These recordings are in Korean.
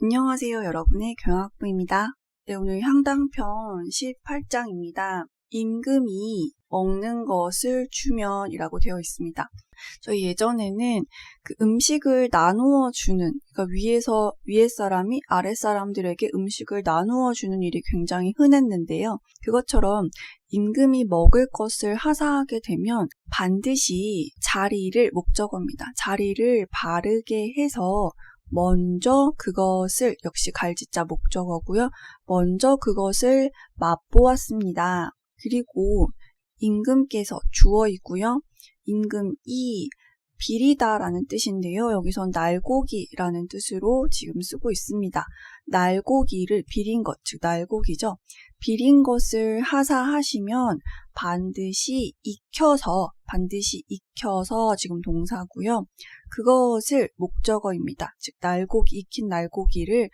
안녕하세요. 여러분의 경학부입니다. 네, 오늘 향당편 18장입니다. 임금이 먹는 것을 주면 이라고 되어 있습니다. 저희 예전에는 그 음식을 나누어 주는, 그러니까 위에 사람이 아래 사람들에게 음식을 나누어 주는 일이 굉장히 흔했는데요. 그것처럼 임금이 먹을 것을 하사하게 되면 반드시 목적어입니다. 자리를 바르게 해서 먼저 그것을, 역시 갈지자 목적어고요. 먼저 그것을 맛보았습니다. 그리고 임금께서 주어이고요. 임금이 비리다라는 뜻인데요. 여기선 날고기라는 뜻으로 지금 쓰고 있습니다. 날고기를 비린 것, 즉 날고기죠. 비린 것을 하사하시면 반드시 익혀서 지금 동사고요. 그것을 목적어입니다. 즉 익힌 날고기를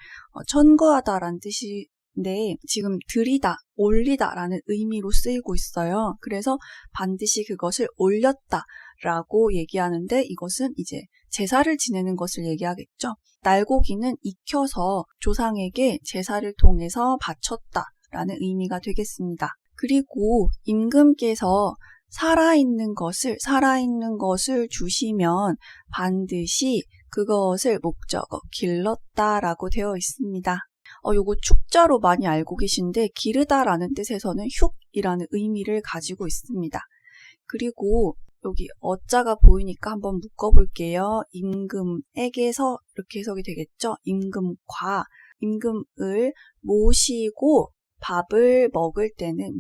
천거하다라는 뜻인데 지금 들이다, 올리다라는 의미로 쓰이고 있어요. 그래서 반드시 그것을 올렸다라고 얘기하는데 이것은 이제 제사를 지내는 것을 얘기하겠죠. 날고기는 익혀서 조상에게 제사를 통해서 바쳤다라는 의미가 되겠습니다. 그리고 임금께서 살아있는 것을 주시면 반드시 그것을 목적어 길렀다라고 되어 있습니다. 요거 축자로 많이 알고 계신데 기르다라는 뜻에서는 흉이라는 의미를 가지고 있습니다. 그리고 여기 어자가 보이니까 한번 묶어볼게요. 임금에게서 이렇게 해석이 되겠죠. 임금과 임금을 모시고 밥을 먹을 때는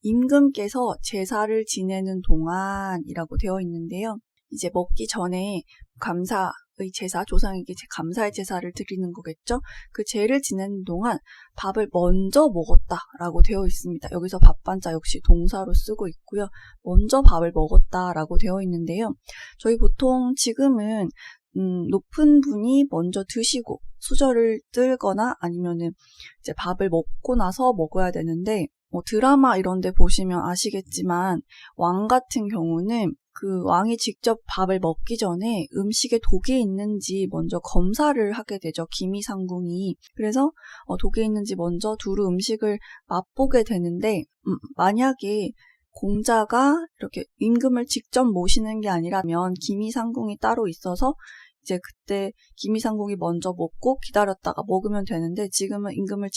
임금께서 제사를 지내는 동안이라고 되어 있는데요. 이제 먹기 전에 감사의 제사, 조상에게 감사의 제사를 드리는 거겠죠. 그 제를 지내는 동안 밥을 먼저 먹었다라고 되어 있습니다. 여기서 밥반자 역시 동사로 쓰고 있고요. 먼저 밥을 먹었다라고 되어 있는데요. 저희 보통 지금은 높은 분이 먼저 드시고 수저를 들거나 아니면은 이제 밥을 먹고 나서 먹어야 되는데 드라마 이런 데 보시면 아시겠지만 왕 같은 경우는 그 왕이 직접 밥을 먹기 전에 음식에 독이 있는지 먼저 검사를 하게 되죠. 기미상궁이. 그래서 독이 있는지 먼저 두루 음식을 맛보게 되는데 만약에 공자가 이렇게 임금을 직접 모시는 게 아니라면 기미상궁이 따로 있어서 이제 그때 기미상궁이 먼저 먹고 기다렸다가 먹으면 되는데 지금은 임금을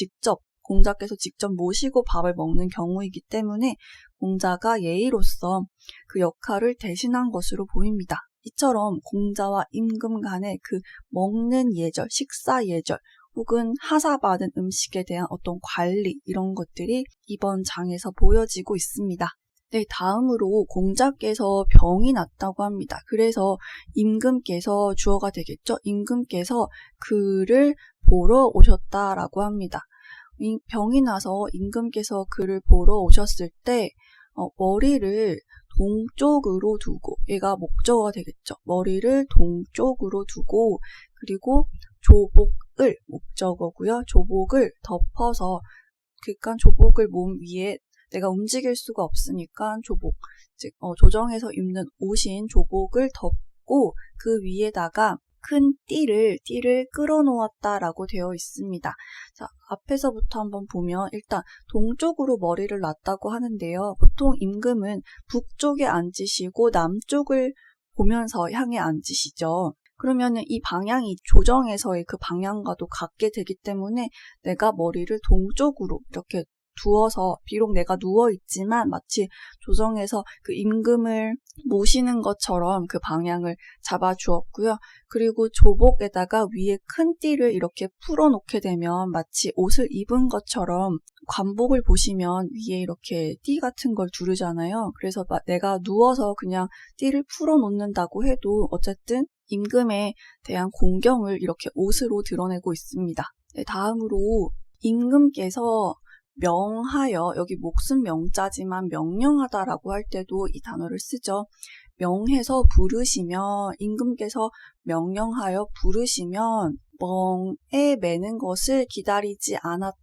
공자께서 직접 모시고 밥을 먹는 경우이기 때문에 공자가 예의로서 그 역할을 대신한 것으로 보입니다. 이처럼 공자와 임금 간의 그 먹는 예절, 식사 예절 혹은 하사받은 음식에 대한 어떤 관리 이런 것들이 이번 장에서 보여지고 있습니다. 네, 다음으로 공자께서 병이 났다고 합니다. 그래서 임금께서 주어가 되겠죠. 임금께서 그를 보러 오셨다라고 합니다. 병이 나서 임금께서 그를 보러 오셨을 때 머리를 동쪽으로 두고, 얘가 목적어가 되겠죠. 머리를 동쪽으로 두고 그리고 조복을 목적어고요. 조복을 덮어서, 그러니까 조복을 몸 위에 내가 움직일 수가 없으니까 조복, 즉 조정에서 입는 옷인 조복을 덮고 그 위에다가 큰 띠를 끌어놓았다라고 되어 있습니다. 자, 앞에서부터 한번 보면 일단 동쪽으로 머리를 놨다고 하는데요. 보통 임금은 북쪽에 앉으시고 남쪽을 보면서 향해 앉으시죠. 그러면은 이 방향이 조정에서의 그 방향과도 같게 되기 때문에 내가 머리를 동쪽으로 이렇게 두어서, 비록 내가 누워있지만 마치 조정에서 그 임금을 모시는 것처럼 그 방향을 잡아주었고요. 그리고 조복에다가 위에 큰 띠를 이렇게 풀어놓게 되면 마치 옷을 입은 것처럼, 관복을 보시면 위에 이렇게 띠 같은 걸 두르잖아요. 그래서 내가 누워서 그냥 띠를 풀어놓는다고 해도 어쨌든 임금에 대한 공경을 이렇게 옷으로 드러내고 있습니다. 네, 다음으로 임금께서 명하여, 여기 목숨 명자지만 명령하다라고 할 때도 이 단어를 쓰죠. 명해서 부르시면, 임금께서 명령하여 부르시면 멍에 매는 것을 기다리지 않았다,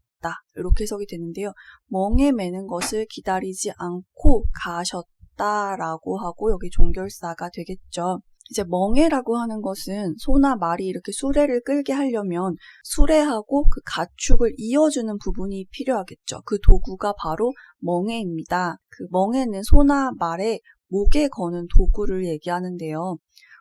이렇게 해석이 되는데요. 멍에 매는 것을 기다리지 않고 가셨다라고 하고 여기 종결사가 되겠죠. 이제 멍에라고 하는 것은 소나 말이 이렇게 수레를 끌게 하려면 수레하고 그 가축을 이어주는 부분이 필요하겠죠. 그 도구가 바로 멍에입니다. 그 멍에는 소나 말의 목에 거는 도구를 얘기하는데요.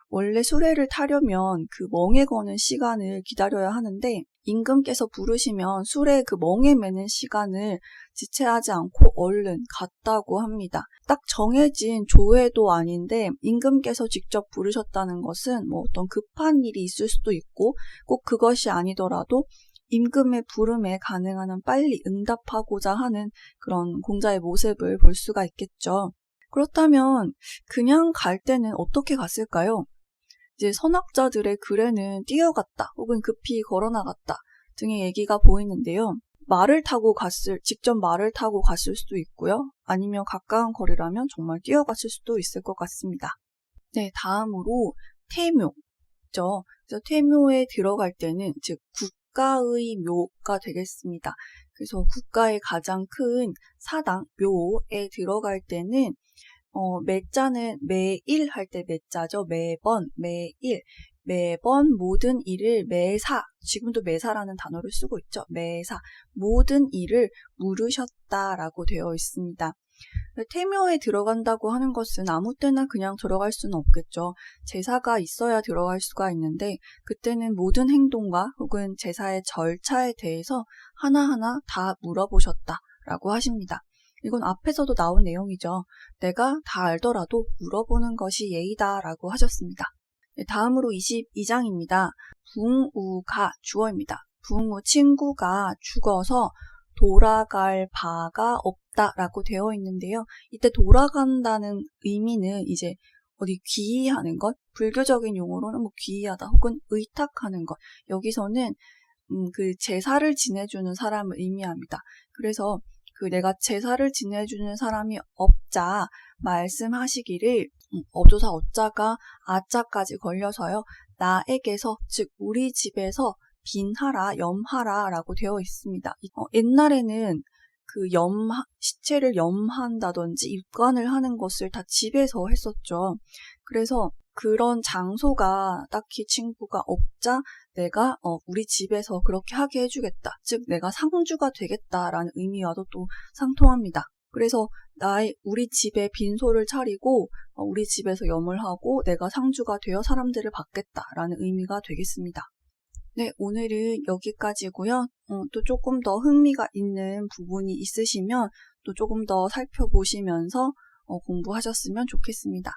원래 수레를 타려면 그 멍에 거는 시간을 기다려야 하는데 임금께서 부르시면 수레에 그 멍에 매는 시간을 지체하지 않고 얼른 갔다고 합니다. 딱 정해진 조회도 아닌데 임금께서 직접 부르셨다는 것은 뭐 어떤 급한 일이 있을 수도 있고 꼭 그것이 아니더라도 임금의 부름에 가능한 한 빨리 응답하고자 하는 그런 공자의 모습을 볼 수가 있겠죠. 그렇다면 그냥 갈 때는 어떻게 갔을까요? 이제 선학자들의 글에는 뛰어갔다 혹은 급히 걸어나갔다 등의 얘기가 보이는데요. 직접 말을 타고 갔을 수도 있고요. 아니면 가까운 거리라면 정말 뛰어갔을 수도 있을 것 같습니다. 네, 다음으로 태묘죠. 그래서 태묘에 들어갈 때는 즉 국가의 묘가 되겠습니다. 그래서 국가의 가장 큰 사당, 묘에 들어갈 때는 매자는 매일 할 때 매자죠. 매번, 매일. 매번 모든 일을 매사, 지금도 매사라는 단어를 쓰고 있죠. 매사, 모든 일을 물으셨다라고 되어 있습니다. 태묘에 들어간다고 하는 것은 아무 때나 그냥 들어갈 수는 없겠죠. 제사가 있어야 들어갈 수가 있는데 그때는 모든 행동과 혹은 제사의 절차에 대해서 하나하나 다 물어보셨다라고 하십니다. 이건 앞에서도 나온 내용이죠. 내가 다 알더라도 물어보는 것이 예의다라고 하셨습니다. 네, 다음으로 22장입니다. 붕우가 주어입니다. 붕우 친구가 죽어서 돌아갈 바가 없다라고 되어 있는데요. 이때 돌아간다는 의미는 이제 어디 귀의하는 것, 불교적인 용어로는 뭐 귀의하다 혹은 의탁하는 것. 여기서는 그 제사를 지내주는 사람을 의미합니다. 그래서 그 내가 제사를 지내주는 사람이 없자 말씀하시기를 어조사 어자가 아자까지 걸려서요. 나에게서 즉 우리 집에서 빈하라 염하라 라고 되어 있습니다. 옛날에는 그 시체를 염한다든지 입관을 하는 것을 다 집에서 했었죠. 그래서 그런 장소가 딱히 친구가 없자 내가 우리 집에서 그렇게 하게 해주겠다. 즉 내가 상주가 되겠다라는 의미와도 또 상통합니다. 그래서 우리 집에 빈소를 차리고 우리 집에서 염을 하고 내가 상주가 되어 사람들을 받겠다라는 의미가 되겠습니다. 네, 오늘은 여기까지고요. 또 조금 더 흥미가 있는 부분이 있으시면 또 조금 더 살펴보시면서 공부하셨으면 좋겠습니다.